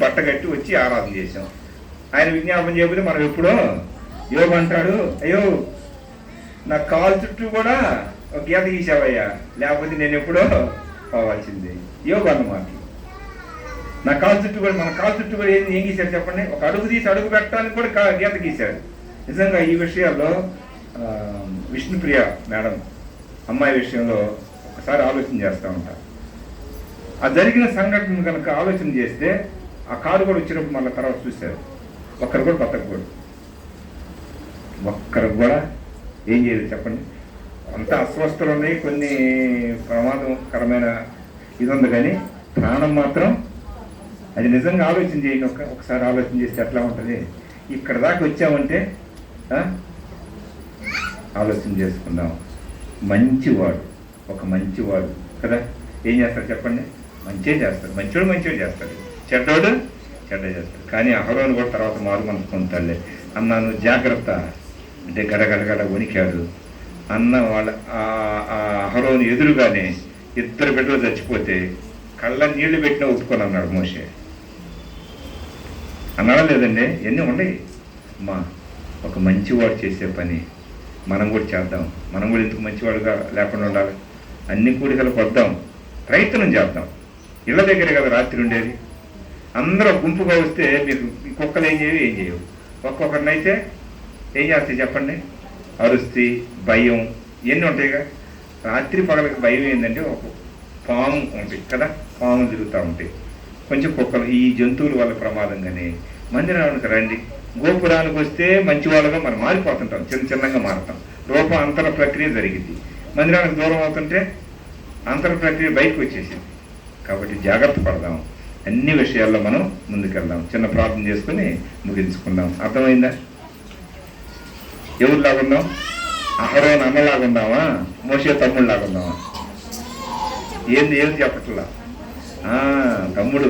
బట్ట కట్టి వచ్చి ఆరాధన చేసాం. ఆయన విజ్ఞాపన చేయకపోతే మనం ఎప్పుడో యోగు అంటాడు, అయ్యో నా కాలు చుట్టూ కూడా ఒక గీత గీసావయ్యా, లేకపోతే నేను ఎప్పుడో పోవాల్సిందే. యోగు అన్నమాట. నా కాలు చుట్టూ కూడా, మన కాలు చుట్టూ కూడా ఏం గీశాడు చెప్పండి? ఒక అడుగు తీసి అడుగు పెట్టడానికి కూడా గీత గీశాడు. నిజంగా ఈ విషయాల్లో విష్ణుప్రియ మేడం అమ్మాయి విషయంలో ఒకసారి ఆలోచన చేస్తూ ఉంటారు. ఆ జరిగిన సంఘటన కనుక ఆలోచన చేస్తే ఆ కారు కూడా వచ్చినప్పుడు మళ్ళీ తర్వాత చూశారు, ఒక్కరు కూడా బతకూడదు, ఒక్కరు కూడా ఏం చేయలేదు చెప్పండి. అంత అస్వస్థలు ఉన్నాయి, కొన్ని ప్రమాదకరమైన ఇది ఉంది, కానీ ప్రాణం మాత్రం అది నిజంగా ఆలోచన చేయండి. ఒకసారి ఆలోచన చేస్తే ఎట్లా ఉంటుంది? ఇక్కడ దాకా వచ్చామంటే ఆలోచన చేసుకుందాం. మంచివాడు, ఒక మంచివాడు కదా, ఏం చేస్తాడు చెప్పండి? మంచిగా చేస్తాడు. మంచివాడు చేస్తాడు, చెడ్డోడు చెడ్డ చేస్తాడు. కానీ అహరోను కూడా తర్వాత మారు మనసు పొందుతాడులే. అన్నాను జాగ్రత్త అంటే గడగడగడ వణికాడు. అన్న వాళ్ళ అహరోను ఎదురుగానే 2 బిడ్డలు చచ్చిపోతే కళ్ళ నీళ్లు పెట్టినా ఒప్పుకొని అన్నాడు మోషే. అన్నాడా లేదండి? ఎన్ని ఉన్నాయి అమ్మా. ఒక మంచివాడు చేసే పని మనం కూడా చేద్దాం. మనం కూడా ఎందుకు మంచివాడుగా లేకుండా ఉండాలి? అన్ని కూడికలు పద్దాం, ప్రయత్నం చేద్దాం. ఇళ్ళ దగ్గరే కదా రాత్రి ఉండేది. అందరూ గుంపుగా వస్తే మీకు కుక్కలు ఏం చేయవు. ఒక్కొక్కరినైతే ఏం చేస్తాయి చెప్పండి? అరుస్తి, భయం ఇవన్నీ ఉంటాయిగా. రాత్రి పగలకి భయం ఏంటంటే ఒక పాము ఉంటాయి కదా, పాము తిరుగుతూ ఉంటాయి. కొంచెం కుక్కలు, ఈ జంతువుల వల్ల ప్రమాదంగానే మందిరానికి రండి. గోపురానికి వస్తే మంచి వాళ్ళగా మనం మారిపోతుంటాం, చిన్నగా మారుతాం. రూపం అంతర ప్రక్రియ జరిగింది. మందిరానికి దూరం అవుతుంటే అంతర ప్రక్రియ బయటకు వచ్చేసింది. కాబట్టి జాగ్రత్త పడదాం, అన్ని విషయాల్లో మనం ముందుకెళ్దాం. చిన్న ప్రార్థన చేసుకుని ముగించుకుందాం. అర్థమైందా? ఎవరిలాగుందాం? అహరోను అన్నలాగుందామా? మోషే తమ్ముళ్ళలాగుందామా? ఏం చెప్పట్లా? తమ్ముడు